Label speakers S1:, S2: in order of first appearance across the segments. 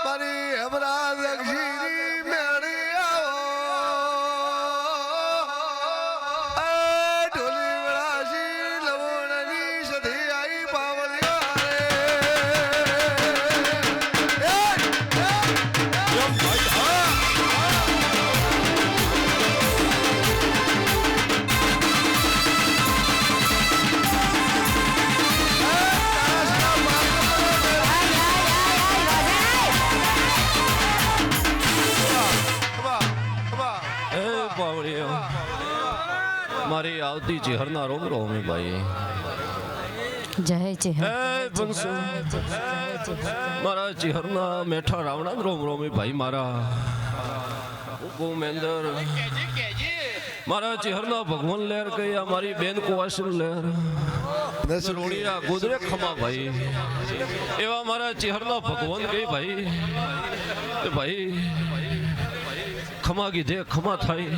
S1: મારી હમણાં લક્ષી મેળી આવો ઢોલી વળાશી લવણની સધી આઈ
S2: મારી આવતી ચેહરના રોમ રોમી ભાઈ
S3: જય ચેહર
S2: મારા ચેહરના મેઠા રાવણા રોમ રોમી ભાઈ મારા ભૂમેન્દર મારા ચેહરના ભગવાન લહેર કયા મારી બેન કુવાસી લહેર રોડિયા ગોદરે ખમા ભાઈ એવા મારા ચેહરના ભગવાન કઈ ભાઈ ભાઈ ખમા કીધે ખમા થાય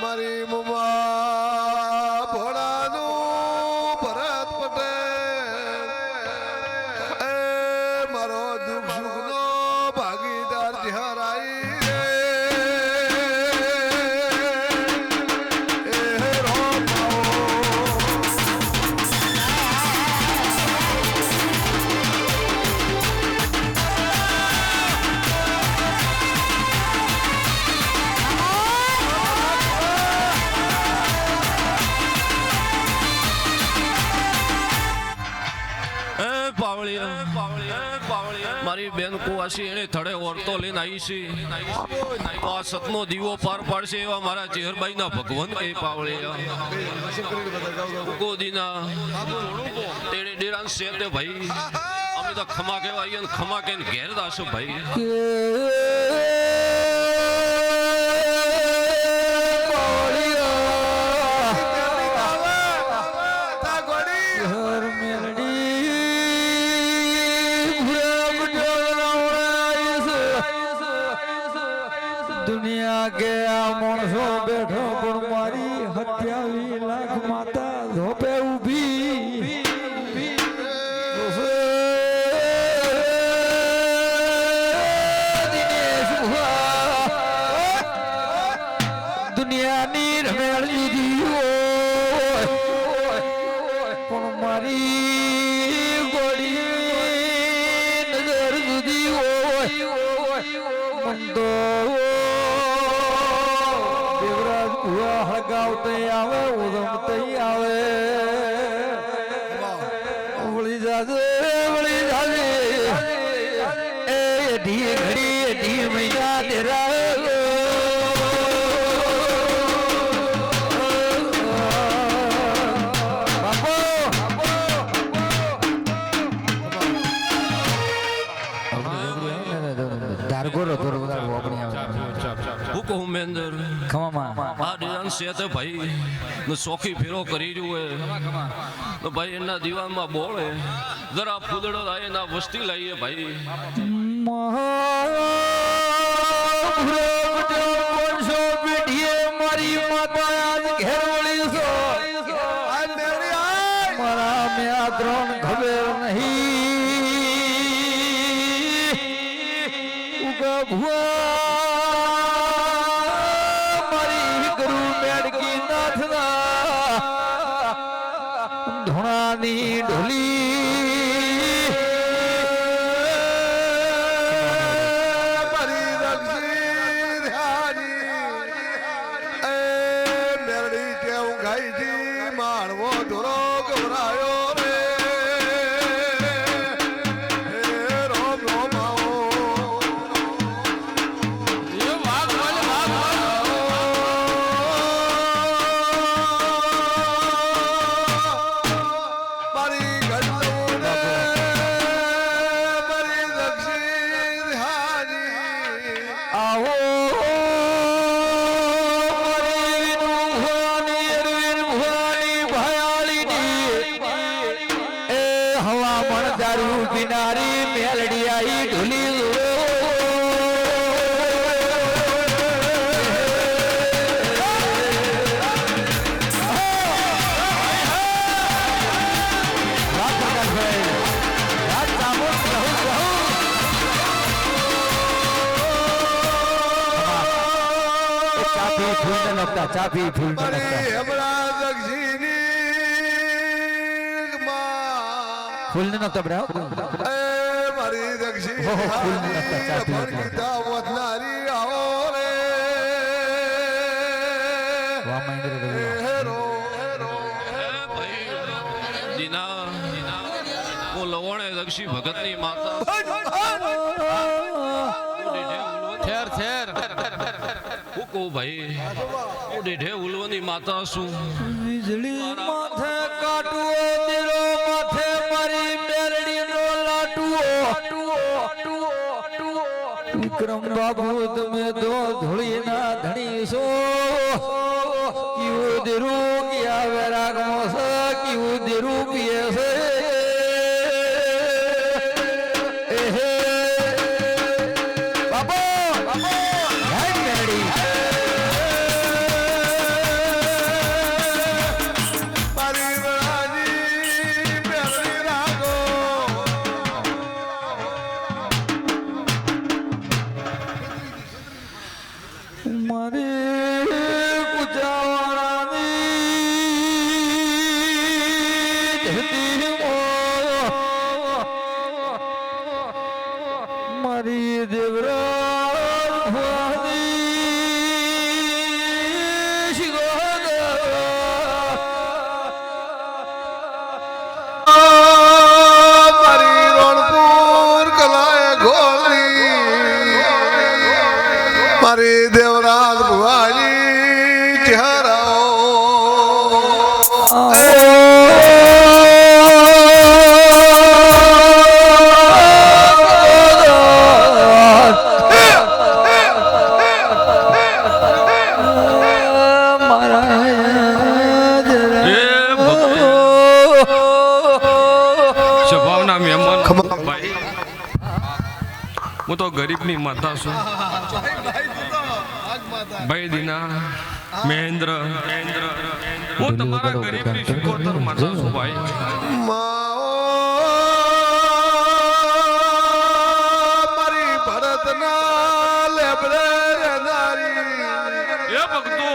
S1: મારી મમ્મા ભોળાનું ભરત પટેલ એ મારો દુઃખ સુખનો ભાગીદાર ચહેરાઈ
S2: મારી બેન કુવાસી એને થડે ઓરતો લઈને આવી છે આ સતનો દીવો પાર પાડશે એવા મારા ચેહરબાઈ ના ભગવાન કઈ પાવળે ગોદીના તેડે ડેરાન સેતે ભાઈ અમે તો ખમા કેવા આવીએ ખમા કે ઘેર દાસો ભાઈ
S4: દુનિયા કે આ માણસો બેઠો પણ મારી 28 લાખ માતા ધોપે ઊભી દુનિયાની રમેળ લીધી પણ મારી ગોળી નજર સુધી હોય મંદો હળગાવતી આવે ઉધમતી આવે વળી જાજે એ ઢી ઘડી ઢી મહિના ડેરા
S2: ભૂમેન્દર આ ડેરાન સેતે ભાઈ સોખી ફેરો કરી રહ્યું હોય ભાઈ એના દીવામાં બોળે જરા ફૂદડો લાવીએ ના વસ્તી લાવીએ ભાઈ
S4: મારી માતા ઘેરવળી મારા મેં ત્રણ ખબર નહીં ભુવા ધોણાની ઢોલી
S1: મારી લક્ષી એ મેરડી કે ઊંઘાઈજી માણવો ધોરો ગભરાયો રે રોમ રોમ આવો
S4: ચા પી ફૂલ
S1: મારી હમણાં દક્ષિણી માં
S4: ફૂલ ને નતો બ્રા
S1: એ મારી દક્ષિણી પણ ગીતા વધનારી આવો રે
S4: વાહ મહેન્દ્ર
S1: હેરો
S2: દીના હું લવણે દક્ષી ભગતની માતા ઠેર ઠેર હું કહું ભાઈ હું દેઢે ઉલવાની માતા છું
S4: વીજળી માથે કાટવો દીરો માથે મારી મેરડી નો લાટવો વિક્રમ બાબુ તમે દો ધોળી ના ધણી છો કીવું દીરું ક્યાં વેરાગમો છે કીવું દીરું પીએ છે બાબો મેરડી
S1: મારી વરાજી મેળવી રાખો
S4: મારે ગુજાવાળાની ધરતીમો મારી દેવરા ભવાની
S1: મારી રણપુર કલાએ ગોળી મારી દેવરાજ ભુવાની ચહેરાઓ
S2: સ્વભાવના મહેમાન ભાઈ હું તો ગરીબની માતા છું ભાઈ દીના મહેન્દ્ર હું તમારા ગરીબની શિકોતર માતા છું ભાઈ
S1: મારી ભરતના લેબડે રહેનારી
S2: એ ભક્તો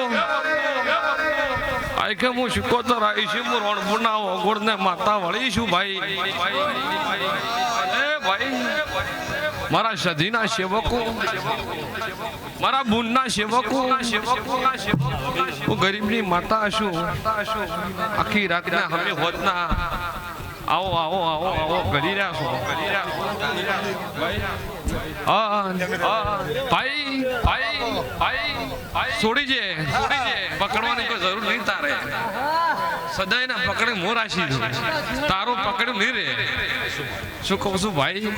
S2: આખે હું શિકોતર આવી છું હું રણપુરના ઓગોળને માતા વળી છું ભાઈ એ ભાઈ મારા સધીના સેવકો મારા બુનના સેવકો હું ગરીબની માતા છું આખી રાતના અમે હોતના આવો આવો આવો આવો કરી રહ્યા છો ભાઈ ભાઈ ભાઈ છોડી જે પકડવાની કોઈ જરૂર નહીં તારે સદાય ના પકડે મો રાશી તારો પકડ્યું નહીં રે શું કહું છું ભાઈ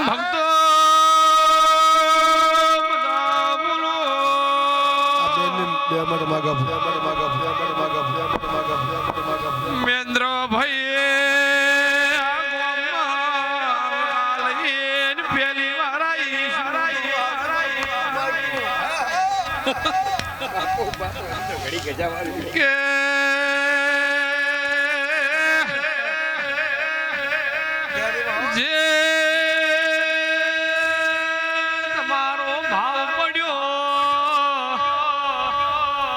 S2: ભક્તો મહેન્દ્ર ભાઈ પેલી વાર કે જે તમારો ભાવ પડ્યો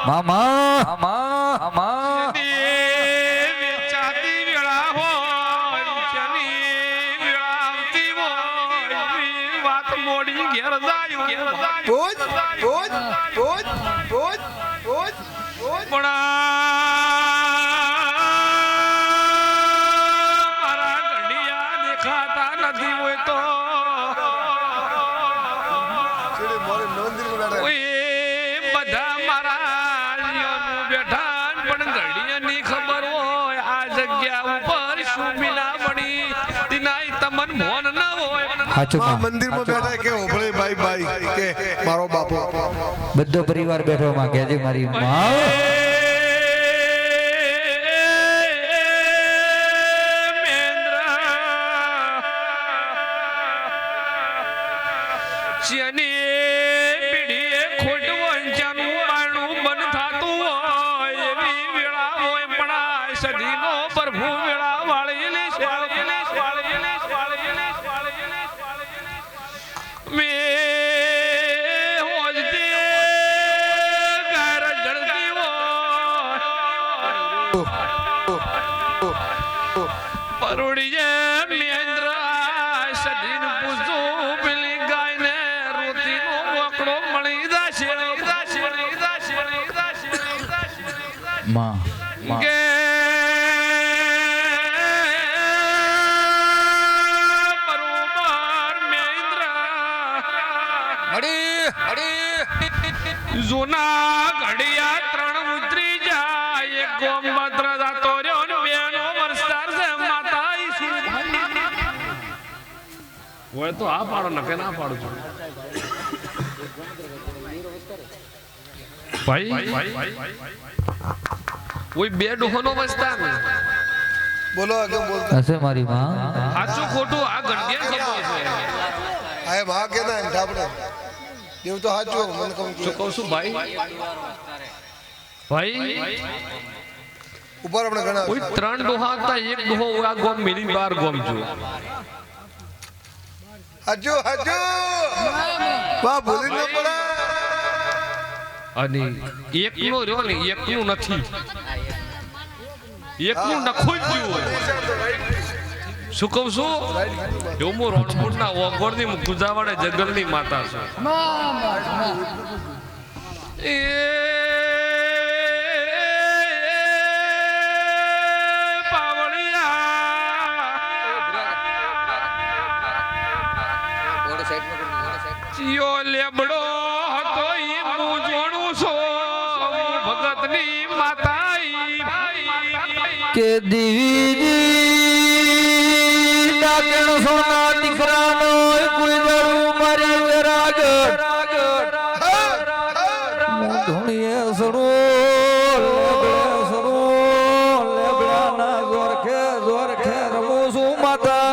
S4: મામા
S2: વેચાતી વેળા હોય શની વેળા આવતી હોય વાત મોડી ઘેર જાય પણ મારા ઘડિયા દેખાતા નથી હોય તો બધા મારા બેઠા પણ ઘડિયાની ખબર હોય આ જગ્યા ઉપર શું મિલા મળી દિનાય તમન મોન ન હોય
S1: મંદિરમાં બેઠા કે ઓભળે ભાઈ કે મારો બાપો
S4: બધો પરિવાર બેઠો માં કહેજે મારી માં
S2: સદીનો પ્રભુ વેળા વાળી હરીને પૂછું પેલી ગાયને રોતીનો બોકડો મળી જશે
S4: માં
S2: કે બરોબર મેન્દ્ર જૂના ઘડિયા 3 ઉતરી જાય એક ગોમત્ર જાતો રહ્યો ને બેનો વરસાદ છે માતા ઈસુ હોય તો આ પાડો નકે ના પાડું છું ભાઈ કોઈ બે ડોહોનો વસ્તાર ને
S1: બોલો આગળ બોલતા
S4: હશે મારી માં
S2: સાચું ખોટું આ ગંડિયા સમય છે
S1: આ માં કે ના ઠાપડે દેવ તો સાચું મને કહું
S2: શું કહું છું ભાઈ
S1: ઉપર આપણે ઘણા
S2: કોઈ 3 ડોહા હતા એક ડોહો આ ગોમ મિલી 12 ગોમ જો
S1: હાજુ વાહ ભૂલી ન પડે
S2: અને એકનો રહ્યો ને એકનું નથી એકનું નખોઈ ગયું શું કહું છું જો હું રોડપુરના ઓગોરની ગુજાવાડે જંગલની માતા છું એ ચિયો લેબડો હતો ઈ હું જોણું છું ભગતની માતા
S4: કે દીવી ડાકણ સોના દીકરાનો કોઈ દરું મારી વિરાગ ધૂણીએ સરો લેબડાના જોર ખે રમો છું માતા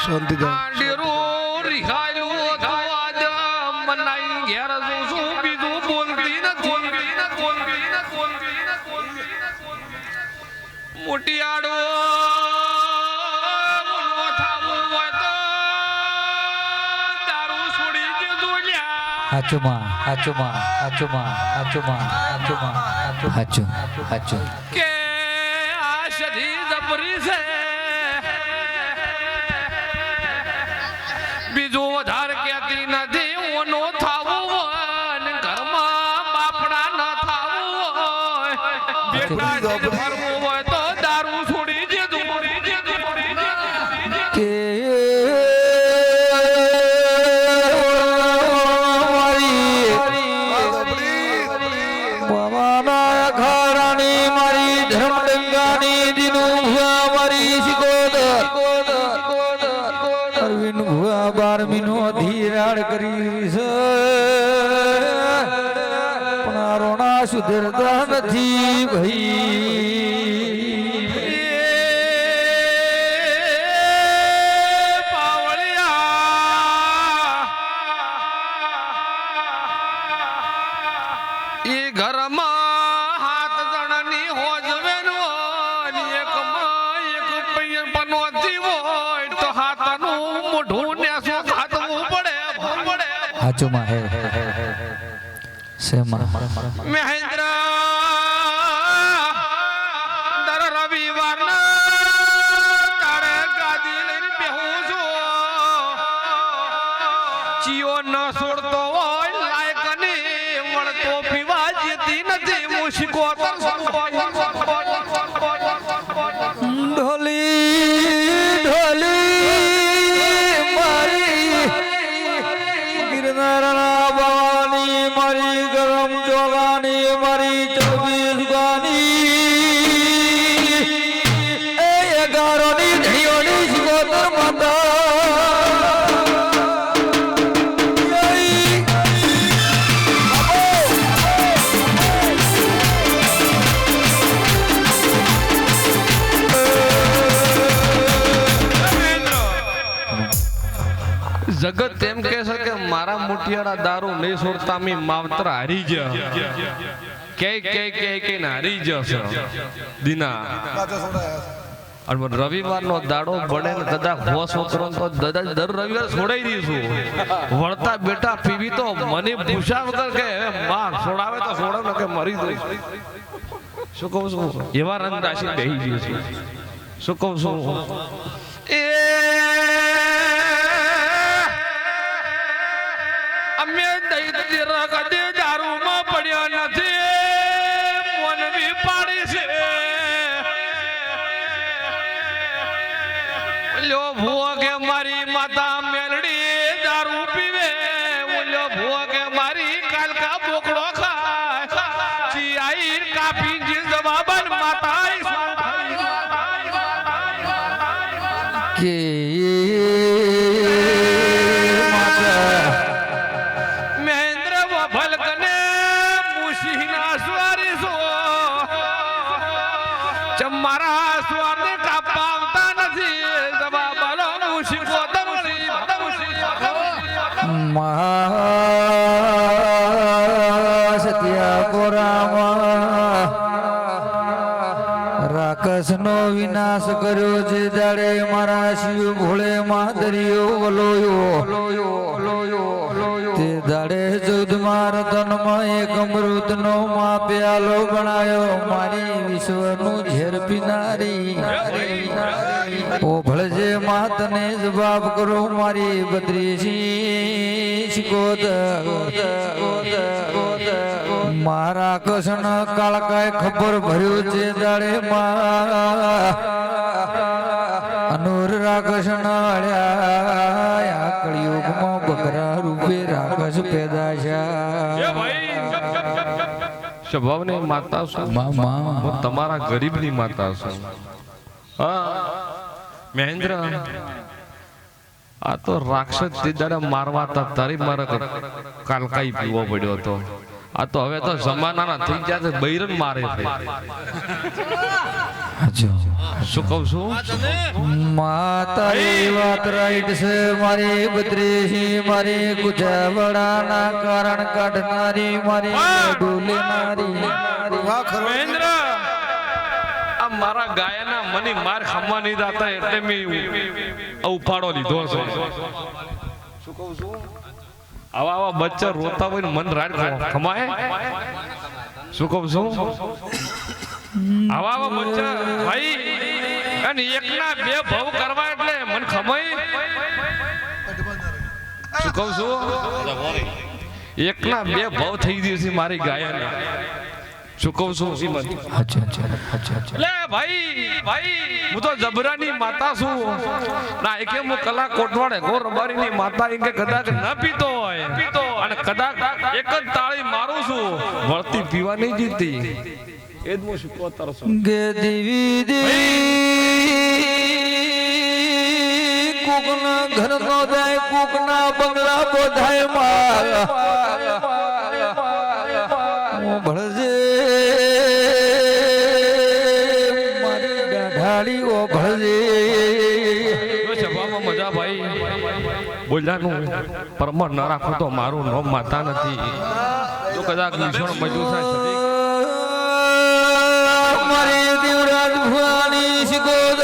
S1: શાંતિ જાઓ
S2: આંડીરો રિહાયલો થવાદ મનાઈ ઘેર જોશું બીજું બોલતી મોટી આડો થાવું હોય તો દારૂ છોડી દીધું
S4: હાચું
S2: કે આ સધી જબરી છે બીજું વધારે કહેતી નથી ઓનો થાવું હોય ને ઘરમાં બાપડા ન થાવું હોય બેટા ફરવું હોય તો દારૂ છોડી દેતું
S4: કે મામાના ખારાની મારી ધર્મડંગાની દીનું મારી શિકોદર અરવિંદ ભુવા 12મીનો ધીરાડ કરી છે પણ આ રોણા સુધરતા નથી ભાઈ
S2: એ ઘરમાં 7 જણની હોજવેનો એકમાં એક પૈયર પનોતી હોય તો હાથનું મોઢું નેસો ખાતવું પડે
S4: હાચુમાં હે સેમાં
S2: મહેન્દ્ર દર રવિવારના તારે ગાદી લઈને બેહું છું ચિયો ન છોડતો હોય લાયકની વળતો પીવા જતી નથી મુશકો
S4: ઢોલી મારી ગિરનારના બાવાની મારી ગરમ ચોગાની મારી 24 ગાની એ 11ની ધણીઓની શિકોતર માતા
S2: જગત એમ કહે છે કે મારા મુઠિયાળા દારૂ નહીં છોડતા મી માવતર હારી ગયા કે હારી જશે દીના અને રવિવારનો દાડો બને ને કદાચ હોશ કરો તો દર રવિવારે છોડાઈ દઈશું વળતા બેટા પીવી તો મને પૂછા વગર કે માં છોડાવે તો છોડાવ ને કે મરી દઉં શું કહું છું એવા રંગ રાશિ બેહી ગયું છે શું કહું છું એ અમે દઈ કદે દારૂમાં પડ્યા નથી મોનવી પાડી છે ઓલ્યો ભૂવા કે મારી માતા મેલડી દારૂ પીવે ઓલ્યો ભૂવા કે મારી કાલકા બોકડો ખાય ચી આઈ કાપી જી જવાબન માતા
S4: કે
S2: મહેન્દ્ર ભલકને મુશીના સ્વારી સો ચમારા સ્વારને કાપાવતા નથી જવાબલો મુશી કોતમળી
S4: સત્યાપુરામાં રાક્ષસનો વિનાશ કર્યો છે દાડે મારા શિવ ભોળે માદરિયો વલોયો તે દાડે ચૌદમા રતનમાં એક અમૃતનો માં પ્યાલો બનાયો મારી વિશ્વનું ઝેર પીનારી ઓ ભળજે માં તને જવાબ કરો મારી બદ્રીશી ગોદ મારા કૃષ્ણ કાળકાય ખબર ભર્યું છે દાડે અનુર રાક્ષણ હળ્યા કળિયુગમાં બકરા રૂપે રાક્ષસ પેદા છે
S2: સ્વભાવની માતા છું હું તમારા ગરીબની માતા છું હા મહેન્દ્ર આ તો રાક્ષસ જે દાડા મારવા હતા તારી મારા કાલકાઈ પીવો પડ્યો હતો આ તો હવે તો જમાનાના થઈ ગયા છે બૈરન મારે છે શું કહું છું
S4: માતારી વાત રાઈટ છે મારી બદ્રીશી મારી કુજાવડાના કારણ કાઢનારી મારી ડોલેનારી
S2: મહેન્દ્ર આ મારા ગાયના મની માર ખમવા નહીં દાતા એટલે મેં ઉપાડો લીધો છે શું કહું છું આવા આવા બચ્ચા રોતા હોય ને મન રાડ ખમાય શું કહું છું આવા આવા બચ્ચા ભાઈ અને એકના બે ભાવ કરવા એટલે મન ખમાય શું કહું છું એકના બે ભાવ થઈ ગયું છે મારી ગાયના શું કહું છું લે ભાઈ હું તો જબરાની માતા છું ના એક હું કલા કોટવાડે ગોર રબારીની માતા એ કે કદાચ ન પીતો હોય અને કદાચ એક જ તાળી મારું છું વળતી પીવા નહીં જીતી એ જ હું શીખવતર છું
S4: ગે દેવી દેવી કોકના ઘર નો જાય કોકના બંગલા બોધાય મારા ભળજે મારી દાઢાડી ઓ ભળજે
S2: સભામાં મજા ભાઈ બોલ્યાનું પરમર ન રાખો તો મારું નામ માતા નથી જો કદાચ નિશાળ મજૂર થાય
S4: મારી દેવરાજ ભુવાની શિકોદ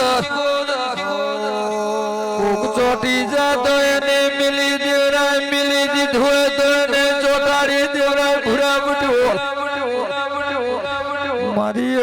S4: કોક ચોટી જાતો એને મિલી દેવરાજ મિલી દીધો તો એને ચોટાડી દેવરાજ ભૂરા બુટો મારી